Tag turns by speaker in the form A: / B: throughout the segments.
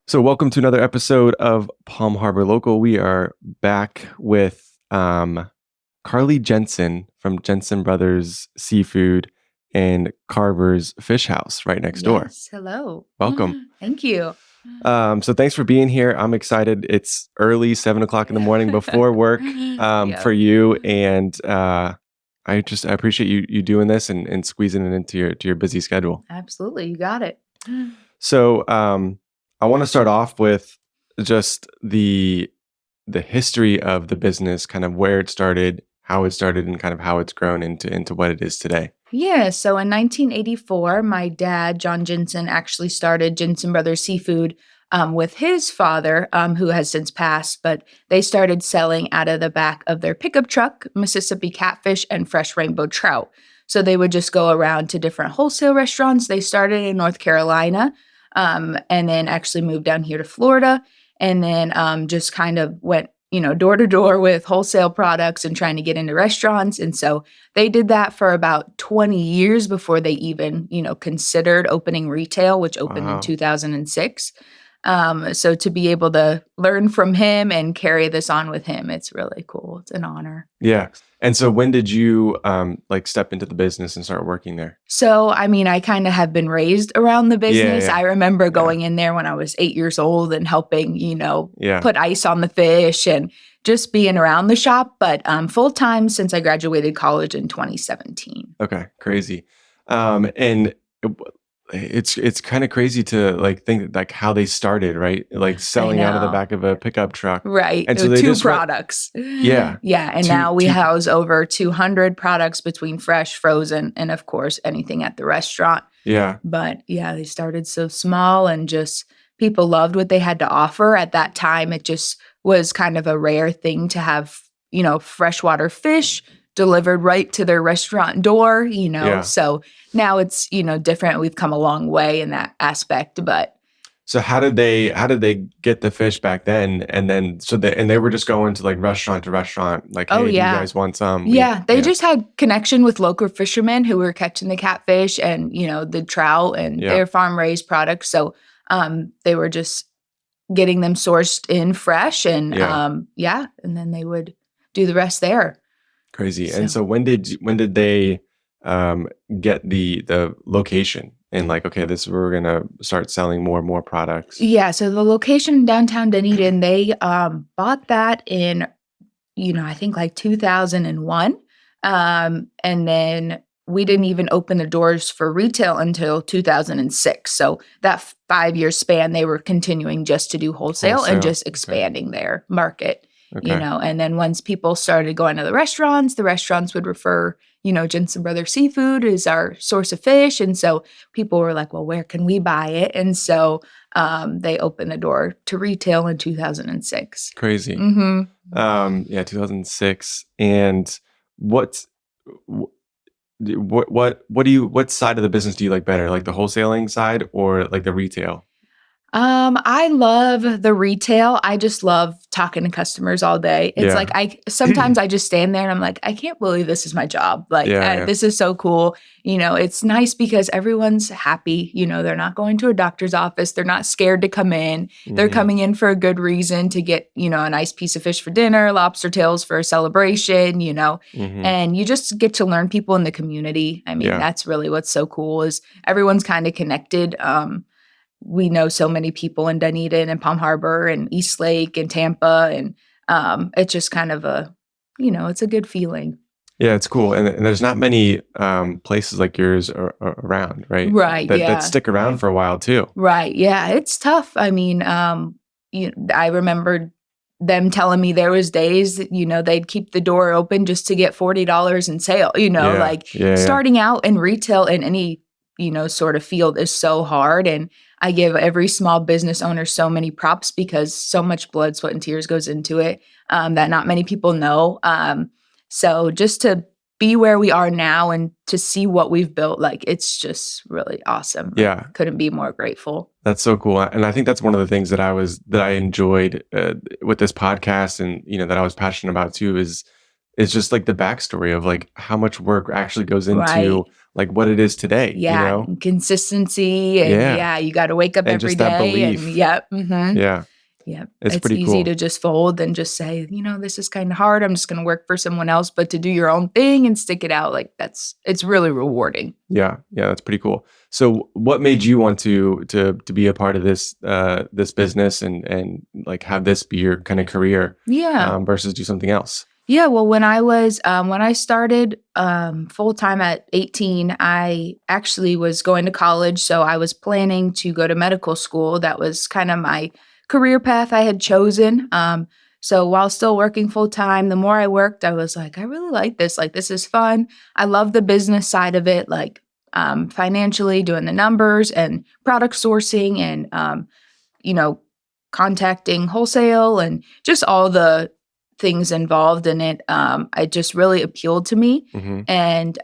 A: So, welcome to another episode of Palm Harbor Local. We are back with Carly Jensen from Jensen Brothers Seafood and Carver's Fish House right next door.
B: Yes, hello.
A: Welcome.
B: Thank you.
A: So, thanks for being here. I'm excited. It's early, 7 o'clock in the morning before work for
B: Yep.
A: you, and I appreciate you doing this and squeezing it into your busy schedule.
B: Absolutely, you got it.
A: So, I want to start off with just the history of the business, kind of where it started, and kind of how it's grown into what it is today.
B: Yeah, so in 1984, my dad, John Jensen, actually started Jensen Brothers Seafood with his father, who has since passed, but they started selling out of the back of their pickup truck Mississippi catfish and fresh rainbow trout. So they would just go around to different wholesale restaurants. They started in North Carolina and then actually moved down here to Florida and then just kind of went, door to door with wholesale products and trying to get into restaurants. And so they did that for about 20 years before they even, considered opening retail, which opened in
A: Wow.
B: 2006. So to be able to learn from him and carry this on with him, it's really cool. It's an honor.
A: Yeah. And so when did you step into the business and start working there?
B: So, I kind of have been raised around the business.
A: Yeah.
B: I remember going in there when I was 8 years old and helping,
A: Yeah.
B: put ice on the fish and just being around the shop. But full time since I graduated college in 2017.
A: Okay. Crazy. And it's kind of crazy to think how they started, right? Like selling out of the
B: know.
A: back of a pickup truck.
B: Right.
A: And
B: There
A: so
B: were
A: they
B: two
A: just went-
B: products.
A: Yeah.
B: Yeah. And
A: Two-
B: now we
A: two-
B: house over 200 products between fresh, frozen, and of course, anything at the restaurant.
A: Yeah.
B: But yeah, they started so small and just people loved what they had to offer. At that time, it just was kind of a rare thing to have, freshwater fish delivered right to their restaurant door,
A: Yeah.
B: So now it's, different. We've come a long way in that aspect, but
A: So how did they get the fish back then? And then they were just going to restaurant to restaurant, like,
B: Oh,
A: hey, do you
B: yeah.
A: guys want some?
B: yeah, they just had connection with local fishermen who were catching the catfish and, the trout and
A: Yeah.
B: their farm raised products. So they were just getting them sourced in fresh and
A: Yeah.
B: and then they would do the rest there.
A: Crazy.
B: So-
A: And so when did they get the location and okay, this we're gonna start selling more and more products?
B: Yeah, so the location in downtown Dunedin, they bought that in, I think 2001. And then we didn't even open the doors for retail until 2006. So that 5-year span, they were continuing just to do wholesale and just
A: Okay.
B: expanding their market,
A: Okay.
B: And then once people started going to the restaurants would refer, Jensen Brothers Seafood is our source of fish. And so people were like, well, where can we buy it? And so they opened the door to retail in 2006.
A: Crazy.
B: Mm-hmm.
A: 2006. And what side of the business do you like better? Like the wholesaling side or like the retail?
B: I love the retail. I just love talking to customers all day. It's
A: Yeah.
B: like sometimes I just stand there and I'm like, I can't believe this is my job.
A: Yeah.
B: This is so cool. It's nice because everyone's happy. They're not going to a doctor's office. They're not scared to come in. They're
A: Mhm.
B: coming in for a good reason to get, a nice piece of fish for dinner, lobster tails for a celebration,
A: Mhm.
B: and you just get to learn people in the community.
A: Yeah.
B: That's really what's so cool is everyone's kind of connected. We know so many people in Dunedin and Palm Harbor and East Lake and Tampa. And it's just kind of it's a good feeling.
A: Yeah, it's cool. And there's not many places like yours around, right?
B: Right,
A: That
B: yeah.
A: stick around for a while too.
B: Right, yeah, it's tough. I remember them telling me there was days that, they'd keep the door open just to get $40 in sale,
A: Yeah.
B: starting out in retail in any, sort of field is so hard. And I give every small business owner so many props because so much blood, sweat, and tears goes into it that not many people know. So just to be where we are now and to see what we've built, it's just really awesome.
A: Yeah.
B: Couldn't be more grateful.
A: That's so cool. And I think that's one of the things that I enjoyed with this podcast and, that I was passionate about too is is just like the backstory of like how much work actually goes
B: Right.
A: into like what it is today, you
B: Yeah,
A: know?
B: and consistency and
A: Yeah.
B: yeah, you gotta wake up
A: And
B: every
A: just that
B: day and
A: belief.
B: yep, mhm.
A: Yeah.
B: Yep.
A: It's
B: It's
A: pretty
B: easy
A: cool.
B: to just fold and just say, "this is kinda hard, I'm just gonna work for someone else," but to do your own thing and stick it out, like, it's really rewarding.
A: Yeah. Yeah, that's pretty cool. So what made you want to be a part of this this business and like have this be your kind of career
B: Yeah.
A: versus do something else?
B: Yeah, well, when I started, full-time at 18, I actually was going to college, so I was planning to go to medical school. That was kinda my career path I had chosen, so while still working full-time, the more I worked, I was like, "I really like, this is fun." I love the business side of it, like, financially, doing the numbers and product sourcing and, you know, contacting wholesale and just all the things involved in it. It just really appealed to me.
A: Hmm.
B: And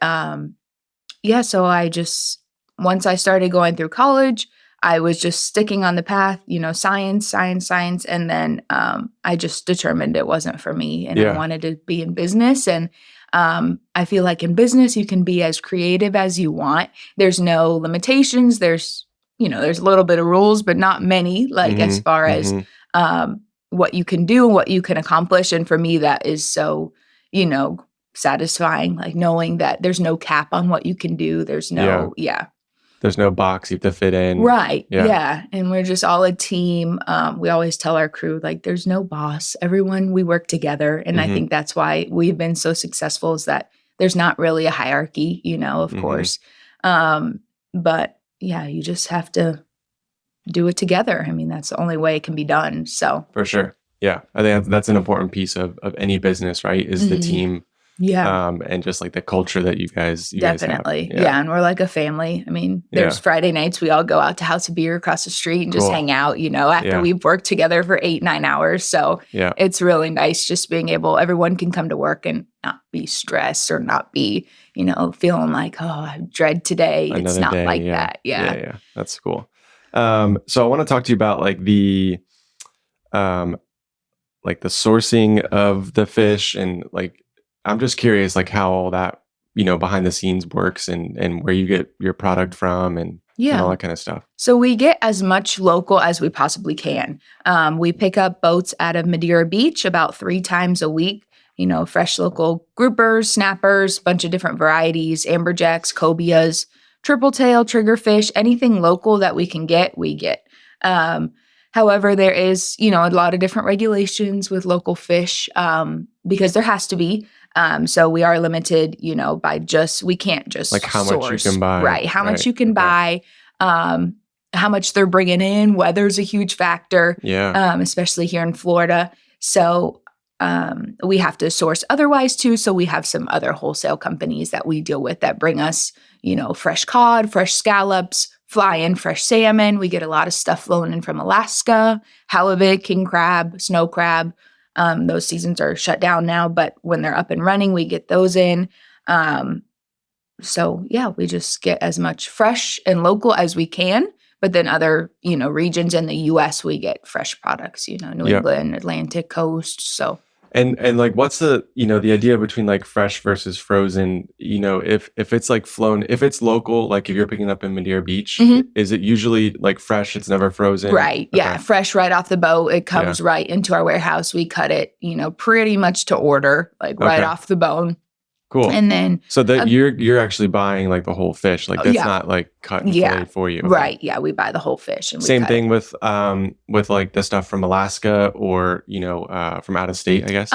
B: yeah, so I just, once I started going through college, I was just sticking on the path, science, science, science. And then I just determined it wasn't for me and I
A: Yeah.
B: wanted to be in business. And I feel like in business, you can be as creative as you want. There's no limitations. There's a little bit of rules, but not many, like as
A: Hmm.
B: far as
A: Hmm.
B: what you can do and what you can accomplish. And for me, that is so, you know, satisfying, like knowing that there's no cap on what you can do. There's
A: Yeah.
B: no, yeah.
A: There's no box you have to fit in.
B: Right.
A: Yeah.
B: Yeah. And we're just all a team. We always tell our crew, like, there's no boss. Everyone, we work together. And I
A: Hmm.
B: think that's why we've been so successful is that there's not really a hierarchy, of
A: Hmm.
B: course. But yeah, you just have to do it together. I mean, that's the only way it can be done. So,
A: For sure. Yeah. I think that's an important piece of any business, right? Is the
B: mhm.
A: team
B: Yeah.
A: and just like the culture that you guys have.
B: Definitely.
A: Yeah.
B: Yeah, and we're like a family. I mean, there's
A: Yeah.
B: Friday nights we all go out to House of Beer across the street and just
A: Cool.
B: hang out, after
A: Yeah.
B: we've worked together for 8, 9 hours. So
A: Yeah.
B: it's really nice just being able everyone can come to work and not be stressed or not be, feeling like, "Oh, I dread today." It's
A: Another
B: not
A: day.
B: like
A: Yeah.
B: that.
A: Yeah.
B: Yeah.
A: Yeah. That's cool. So I want to talk to you about um, like the sourcing of the fish and like, I'm just curious, like how all that, behind the scenes works and where you get your product from and all
B: Yeah.
A: that kind of stuff.
B: So we get as much local as we possibly can. We pick up boats out of Madeira Beach about 3 times a week. Fresh local groupers, snappers, bunch of different varieties, amberjacks, cobias, triple tail, triggerfish, anything local that we can get, we get. Um, However, there is, a lot of different regulations with local fish because there has to be. So we are limited, we can't
A: Like
B: just
A: how much you
B: source,
A: can buy,
B: right? How much
A: right?
B: you can
A: Okay.
B: buy, um, how much they're bringing in. Weather's a huge factor,
A: Yeah.
B: especially here in Florida. So we have to source otherwise too. So we have some other wholesale companies that we deal with that bring us, fresh cod, fresh scallops, fly in fresh salmon. We get a lot of stuff flown in from Alaska, halibut, king crab, snow crab. Those seasons are shut down now, but when they're up and running, we get those in. Um, so yeah, we just get as much fresh and local as we can. But then other, regions in the US, we get fresh products, New
A: Yeah.
B: England, Atlantic coast. So
A: And like what's the idea between like fresh versus frozen, if it's like flown, if it's local, like if you're picking up in Madeira Beach,
B: mhm.
A: is it usually like fresh, it's never frozen?
B: Right.
A: Okay.
B: Yeah. Fresh right off the boat. It
A: Yeah.
B: comes right into our warehouse. We cut it, pretty much to order, like right
A: Okay.
B: off the bone.
A: Cool.
B: And then,
A: So that
B: um,
A: you're actually buying like the whole fish. Like that's
B: yeah,
A: not like cut and
B: yeah,
A: filleted for you. Okay.
B: right. Yeah. We buy the whole fish and we
A: Same
B: cut it.
A: thing with like the stuff from Alaska or from out of state, I guess.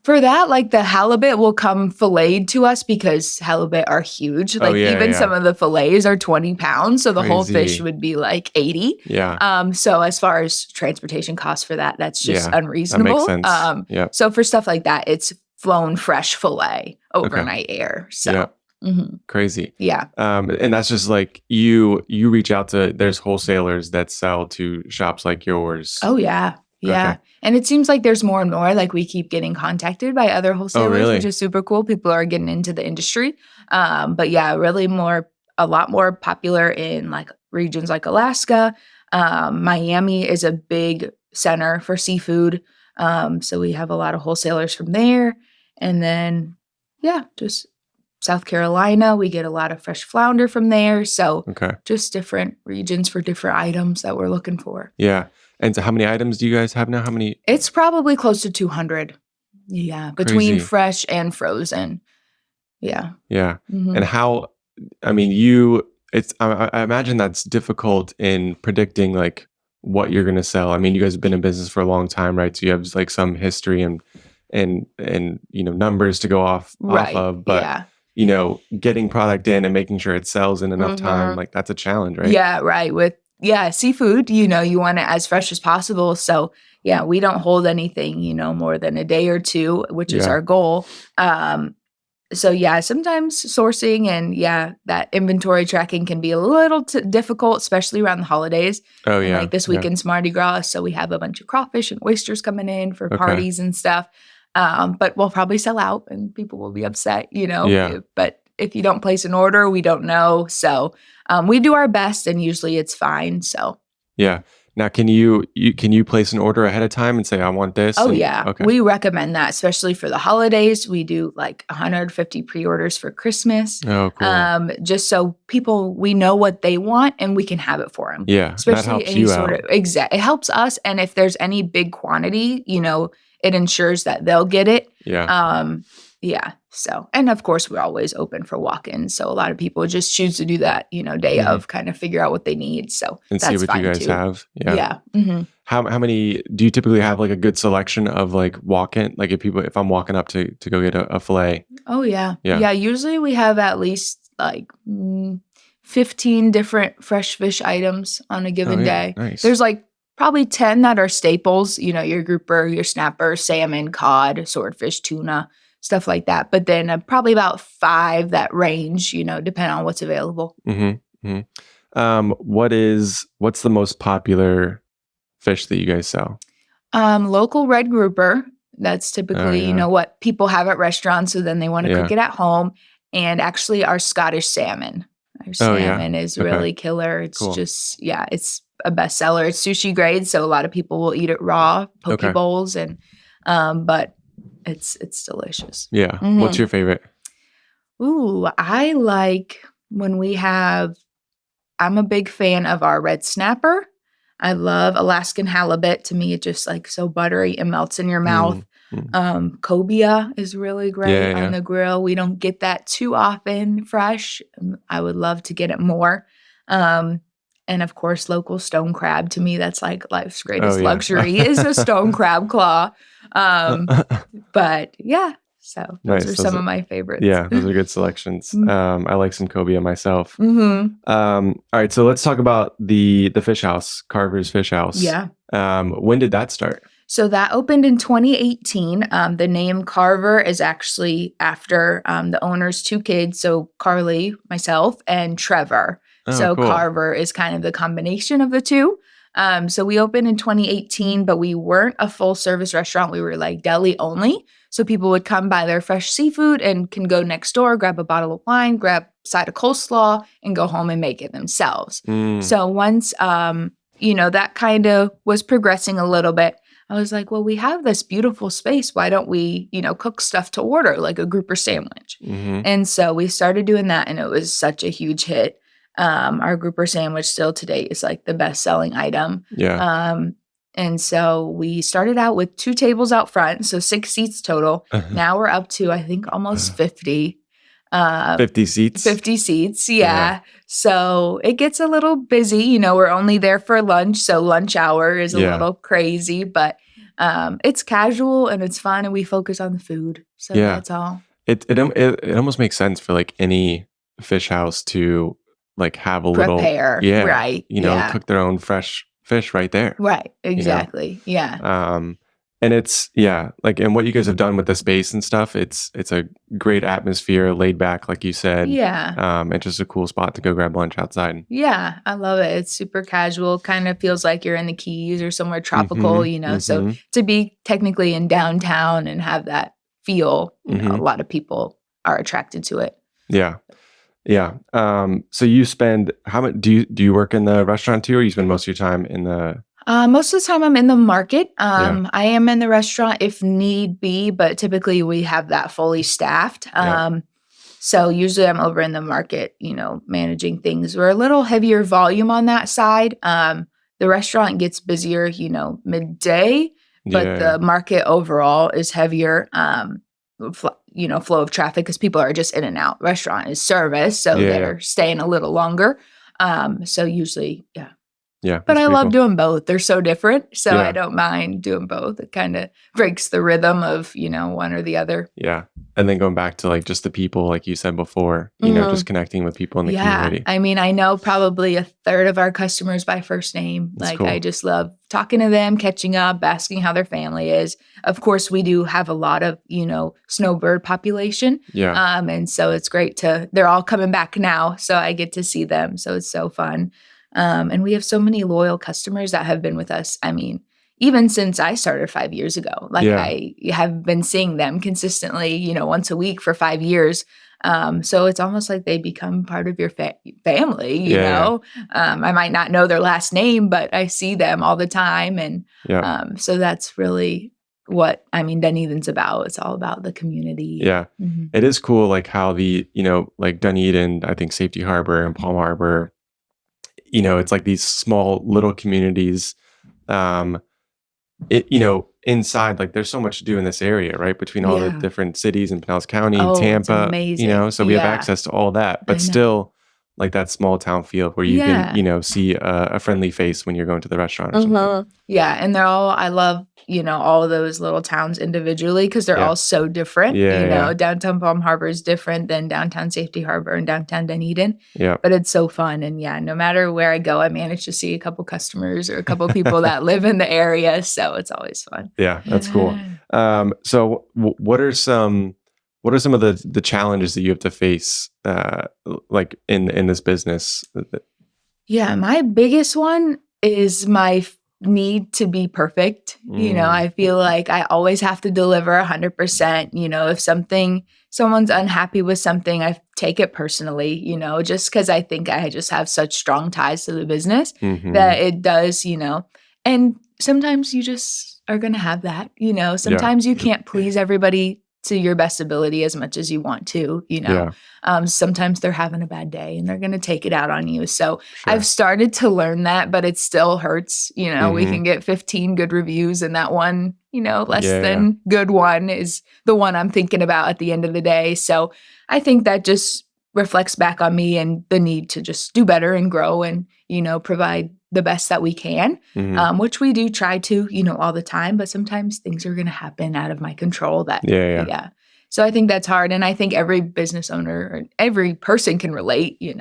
B: For that, like the halibut will come filleted to us because halibut are huge.
A: Oh
B: Like
A: yeah,
B: even some
A: yeah.
B: of the fillets are 20 pounds. So the whole fish
A: Crazy.
B: would be like 80.
A: Yeah.
B: So as far as transportation costs for that, that's just
A: Yeah. That makes
B: unreasonable.
A: sense. Yeah.
B: So for stuff like that, it's flown fresh fillet
A: Okay.
B: overnight air.
A: Yeah.
B: So
A: Crazy.
B: yeah.
A: And that's just like you reach out to, there's wholesalers that sell to shops like yours.
B: Oh yeah. Yeah.
A: Okay.
B: And it seems like there's more and more, like we keep getting contacted by other
A: Oh,
B: wholesalers, which
A: really?
B: is super cool. People are getting into the industry. But yeah, really a lot more popular in like regions like Alaska. Miami is a big center for seafood. So we have a lot of wholesalers from there. And then, yeah, just South Carolina, we get a lot of fresh flounder from there. So
A: Okay.
B: just different regions for different items that we're looking for.
A: Yeah. And so how many items do you guys have now? How many?
B: It's probably close to 200. Yeah, between
A: Crazy.
B: fresh and frozen. Yeah.
A: Yeah.
B: Mhm.
A: And how, I mean, I imagine that's difficult in predicting like what you're going to sell. I mean, you guys have been in business for a long time, right? So you have like some history and numbers to go off
B: Right.
A: of, but
B: Yeah.
A: getting product in and making sure it sells in enough time,
B: Mhm.
A: like that's a challenge, right?
B: Yeah, right. Seafood, you want it as fresh as possible. So, yeah, we don't hold anything, more than a day or two, which is
A: Yeah.
B: our goal. So yeah, sometimes sourcing and that inventory tracking can be a little difficult, especially around the holidays.
A: Oh
B: And
A: yeah.
B: like this
A: Yeah.
B: weekend's Mardi Gras, so we have a bunch of crawfish and oysters coming in for
A: Okay.
B: parties and stuff. But we'll probably sell out and people will be upset,
A: Yeah.
B: But if you don't place an order, we don't know. So we do our best and usually it's fine. So
A: Yeah. Now, can you place an order ahead of time and say I want this?
B: oh,
A: And
B: yeah.
A: okay.
B: We recommend that, especially for the holidays. We do like 150 pre-orders for Christmas,
A: Oh, cool.
B: just so we know what they want and we can have it for them.
A: Yeah, that
B: Especially
A: helps
B: any
A: you
B: sort
A: out.
B: of it helps us. And if there's any big quantity, it ensures that they'll get it.
A: Yeah.
B: Yeah. So, and of course, we're always open for walk-ins. So a lot of people just choose to do that, day
A: Mhm.
B: of, kind of figure out what they need. So
A: And see
B: that's
A: what you
B: fine
A: guys
B: too.
A: have. Yeah.
B: Yeah. Hmm.
A: How many do you typically have like a good selection of like walk-in? Like if I'm walking up to go get a fillet.
B: Oh, yeah.
A: Yeah.
B: Yeah, usually we have at least 15 different fresh fish items on a
A: Oh
B: given
A: yeah.
B: day.
A: Nice.
B: There's like probably 10 that are staples, your grouper, your snapper, salmon, cod, swordfish, tuna, stuff like that. But then probably about 5 that range, depending on what's available.
A: Mm-hmm. Mm-hmm. What's the most popular fish that you guys sell?
B: Local red grouper. That's
A: Oh
B: typically,
A: yeah.
B: what people have at restaurants, so then they want to
A: Yeah.
B: cook it at home. And actually our Scottish salmon. Our
A: Oh yeah.
B: salmon is
A: Okay.
B: really killer. It's
A: Cool.
B: just, it's a bestseller. It's sushi grade, so a lot of people will eat it raw, poke
A: Okay.
B: bowls, and but it's delicious.
A: Yeah.
B: Mhm.
A: What's your favorite?
B: Ooh, I like when I'm a big fan of our red snapper. I love Alaskan halibut. To me, it's just like so buttery and melts in your mouth. Cobia is really great
A: Yeah.
B: on the grill. We don't get that too often fresh. I would love to get it more. And of course, local stone crab. To me, that's like life's
A: Oh
B: greatest
A: yeah.
B: luxury is a stone crab claw. But yeah, so those
A: Nice.
B: are some of my favorites.
A: Yeah, those are good selections. I like some cobia myself.
B: Mm-hmm.
A: All right, so let's talk about the fish house, Carver's Fish House.
B: Yeah.
A: When did that start?
B: So that opened in 2018. The name Carvor is actually after the owner's 2 kids. So Carly, myself, and Trevor.
A: Oh,
B: So
A: cool.
B: Carver is kind of the combination of the two. So we opened in 2018, but we weren't a full service restaurant. We were like deli only. So people would come buy their fresh seafood and can go next door, grab a bottle of wine, grab a side of coleslaw, and go home and make it themselves. So once, that kind of was progressing a little bit, I was like, well, we have this beautiful space. Why don't we, cook stuff to order, like a grouper sandwich?
A: Mm-hmm.
B: And so we started doing that, and it was such a huge hit. Our grouper sandwich still today is like the best-selling item.
A: Yeah.
B: And so we started out with 2 tables out front, so 6 seats total. Now we're up to, I think, almost 50.
A: 50 seats.
B: 50 seats, yeah. So it gets a little busy. We're only there for lunch, so lunch hour is a little crazy, but it's casual and it's fun, and we focus on the food. So that's all.
A: It almost makes sense for like any fish house to like have a
B: Prepare,
A: little
B: right?
A: Cook their own fresh fish right there.
B: Right, exactly. Yeah.
A: And it's and what you guys have done with the space and stuff, it's a great atmosphere, laid back, like you said.
B: Yeah.
A: And just a cool spot to go grab lunch outside.
B: Yeah, I love it. It's super casual, kind of feels like you're in the Keys or somewhere tropical, So to be technically in downtown and have that feel, a lot of people are attracted to it.
A: Yeah. So you spend how much do you work in the restaurant too, or you spend most of your time in the
B: Most of the time I'm in the market.
A: Yeah.
B: I am in the restaurant if need be, but typically we have that fully staffed.
A: Yeah.
B: So usually I'm over in the market, managing things. We're a little heavier volume on that side. The restaurant gets busier, midday, but
A: Yeah.
B: the market overall is heavier. Flow of traffic because people are just in and out. Restaurant is service, so
A: Yeah.
B: they're staying a little longer. So usually, yeah.
A: Yeah.
B: But
A: That's
B: I
A: pretty
B: love
A: cool.
B: doing both. They're so different, so I
A: Yeah.
B: don't mind doing both. It kinda breaks the rhythm of, one or the other.
A: Yeah. And then going back to like just the people, like you said before, just connecting with people in the
B: Yeah.
A: community.
B: I mean, I know probably a third of our customers by first name.
A: That's
B: Like, I
A: cool.
B: just love talking to them, catching up, asking how their family is. Of course, we do have a lot of, snowbird population,
A: Yeah.
B: and so it's great they're all coming back now, so I get to see them, so it's so fun. And we have so many loyal customers that have been with us. I mean, even since I started 5 years ago, like,
A: Yeah.
B: I have been seeing them consistently, once a week for 5 years. So it's almost like they become part of your family,
A: Yeah.
B: I might not know their last name, but I see them all the time. And
A: Yeah.
B: so that's really what, Dunedin's about. It's all about the community.
A: Yeah.
B: Mhm.
A: It is cool, like how like Dunedin, I think Safety Harbor and Palm Harbor, it's like these small little communities. Um, inside, like there's so much to do in this area, right? Between all the
B: Yeah.
A: different cities in Pinellas County,
B: Oh, it's
A: Tampa,
B: amazing.
A: so we have
B: Yeah.
A: access to all that,
B: I
A: but
B: know.
A: still like that small town feel where you can,
B: Yeah.
A: see a friendly face when you're going to the restaurant or something.
B: Yeah, and I love, all of those little towns individually because 'cause they're
A: Yeah.
B: all so different.
A: Yeah. Yeah.
B: Downtown Palm Harbor is different than downtown Safety Harbor and downtown Dunedin,
A: Yeah.
B: but it's so fun. And yeah, no matter where I go, I manage to see a couple customers or a couple people that live in the area, so it's always fun.
A: Yeah, that's cool. So what are some of the challenges that you have to face, like in this business?
B: Yeah, my biggest one is my need to be perfect.
A: Mm,
B: I feel like I always have to deliver 100%. If someone's unhappy with something, I take it personally, just because I think I just have such strong ties to the business
A: mhm.
B: that it does, and sometimes you just are going to have that,
A: Yeah,
B: sometimes you can't please everybody to your best ability as much as you want to.
A: yeah,
B: Sometimes they're having a bad day and they're going to take it out on you. So I've
A: sure.
B: started to learn that, but it still hurts. We
A: Mhm.
B: can get 15 good reviews, and that one, less
A: Yeah, yeah,
B: than good one is the one I'm thinking about at the end of the day. So I think that just reflects back on me and the need to just do better and grow and, provide the best that we can,
A: mhm.
B: which we do try to, all the time. But sometimes things are going to happen out of my control that,
A: Yeah, yeah.
B: yeah. So I think that's hard. And I think every business owner or every person can relate, in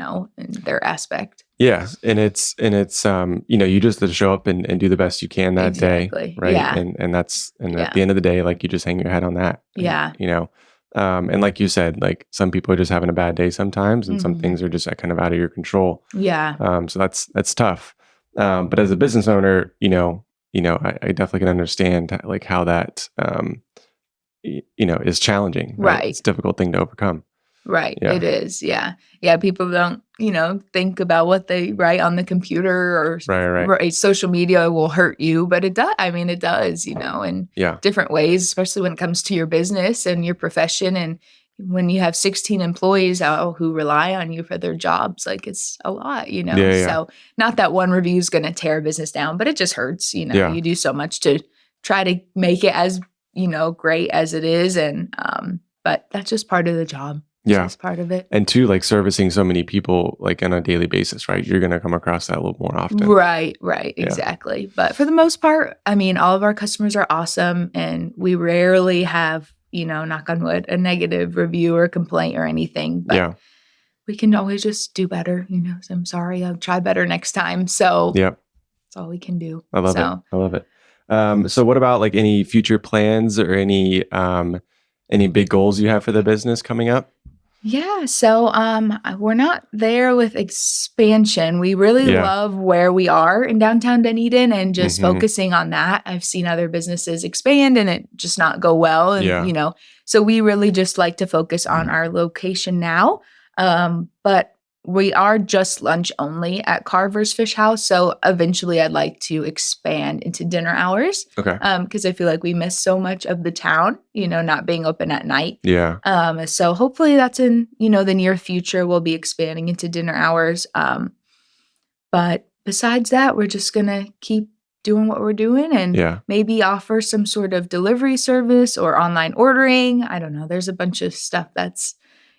B: their aspect.
A: Yeah, and it's you just have to show up and do the best you can that day,
B: Exactly.
A: right?
B: Yeah.
A: And at
B: Yeah.
A: the end of the day, like you just hang your head on that. And
B: Yeah.
A: and like you said, like some people are just having a bad day sometimes, and some
B: Mhm.
A: things are just kind of out of your control.
B: Yeah.
A: So that's tough. But as a business owner, I definitely can understand like how that is challenging, right?
B: Right.
A: It's a difficult thing to overcome.
B: Right.
A: Yeah.
B: It is. Yeah. Yeah. People don't, think about what they write on the computer or
A: Right, right.
B: social media will hurt you, but it does. It does, in
A: Yeah.
B: different ways, especially when it comes to your business and your profession. And when you have 16 employees who rely on you for their jobs, like it's a lot.
A: Yeah, yeah.
B: So not that one review is going to tear a business down, but it just hurts.
A: Yeah.
B: You do so much to try to make it as, great as it is. And, but that's just part of the job.
A: Yeah.
B: It's part of it.
A: And two, like servicing so many people like on a daily basis, right? You're gonna come across that a little more often.
B: Right,
A: Yeah.
B: exactly. But for the most part, all of our customers are awesome and we rarely have, knock on wood, a negative review or complaint or anything. But
A: Yeah.
B: we can always just do better, So I'm sorry, I'll try better next time. So
A: Yeah.
B: that's all we can do.
A: I love it.
B: So
A: I love it. So what about like any future plans or any big goals you have for the business coming up?
B: yeah, so we're not there with expansion. We really
A: Yeah.
B: love where we are in downtown Dunedin and just
A: Mhm.
B: focusing on that. I've seen other businesses expand and it just not go well. And,
A: Yeah.
B: so we really just like to focus on our location now. But we are just lunch only at Carver's Fish House. So eventually I'd like to expand into dinner hours.
A: Okay.
B: Because I feel like we miss so much of the town, not being open at night.
A: Yeah.
B: So hopefully that's in, the near future. We'll be expanding into dinner hours. But besides that, we're just going to keep doing what we're doing and maybe offer some sort of delivery service or online ordering. I don't know. There's a bunch of stuff that's,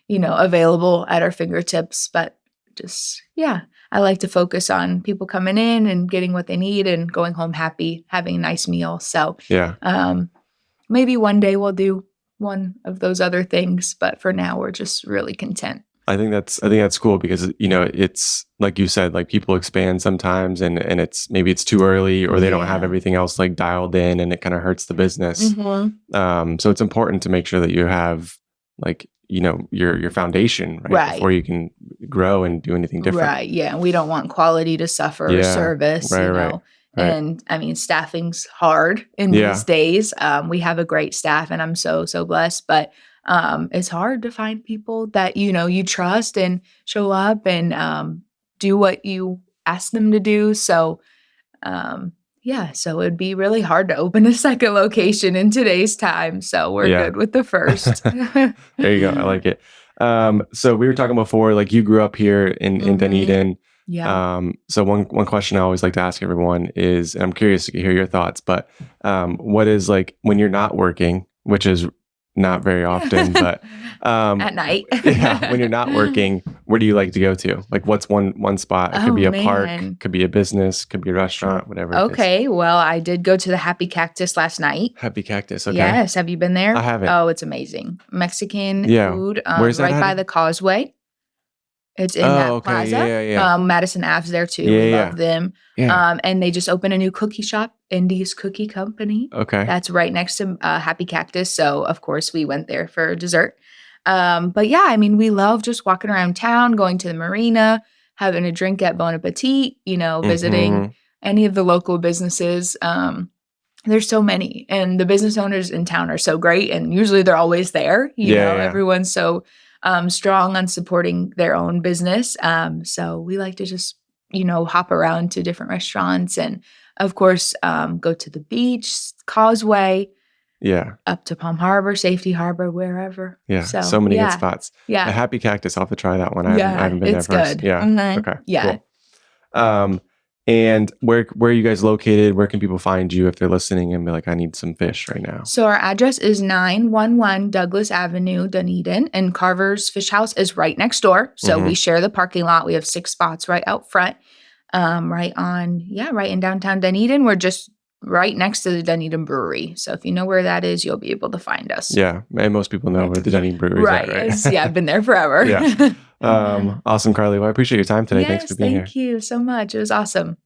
B: available at our fingertips, but just, I like to focus on people coming in and getting what they need and going home happy, having a nice meal. So, maybe one day we'll do one of those other things, but for now we're just really content.
A: I think that's cool because, it's like you said, like people expand sometimes and maybe it's too early or they don't have everything else like dialed in and it kind of hurts the business.
B: Mm-hmm.
A: So it's important to make sure that you have like, your foundation, right? Before you can grow and do anything different.
B: Right. Yeah. We don't want quality to suffer or service,
A: Right.
B: And I mean, staffing's hard in these days. We have a great staff and I'm so blessed, but it's hard to find people that, you trust and show up and do what you ask them to do. So, so it'd be really hard to open a second location in today's time. So we're good with the first.
A: There you go. I like it. So we were talking before, like you grew up here in Dunedin.
B: Yeah.
A: So one question I always like to ask everyone is, and I'm curious to hear your thoughts, but what is like when you're not working, which is not very often, but
B: at night.
A: When you're not working, where do you like to go to? Like what's one spot? It could be a park, could be a business, could be a restaurant, whatever.
B: Okay. Well, I did go to the Happy Cactus last night.
A: Happy Cactus. Okay.
B: Yes. Have you been there?
A: I haven't.
B: Oh, it's amazing. Mexican food.
A: Where's that
B: right by the causeway. It's in that plaza.
A: Yeah.
B: Madison Ave's there too. We love them.
A: Yeah.
B: And they just opened a new cookie shop, Indy's Cookie Company.
A: Okay.
B: That's right next to Happy Cactus. So, of course, we went there for dessert. But yeah, I mean, we love just walking around town, going to the marina, having a drink at Bon Appetit, visiting any of the local businesses. There's so many. And the business owners in town are so great. And usually they're always there. Everyone's so strong on supporting their own business. So we like to just, hop around to different restaurants and, of course, go to the beach, Causeway, up to Palm Harbor, Safety Harbor, wherever.
A: Yeah, so many good spots.
B: Yeah,
A: a Happy Cactus. I'll have to try that one. I haven't been there first.
B: Good.
A: Yeah.
B: Mm-hmm.
A: Okay.
B: Yeah.
A: Cool. And where are you guys located? Where can people find you if they're listening and be like, I need some fish right now?
B: So our address is 911 Douglas Avenue, Dunedin, and Carver's Fish House is right next door. So we share the parking lot. We have 6 spots right out front, right in downtown Dunedin. We're just right next to the Dunedin Brewery. So if you know where that is, you'll be able to find us.
A: Yeah, and most people know where the Dunedin Brewery is at, right?
B: Yeah, I've been there forever.
A: Yeah. Awesome, Carly. Well, I appreciate your time today. Thanks for being here.
B: Thank you so much. It was awesome.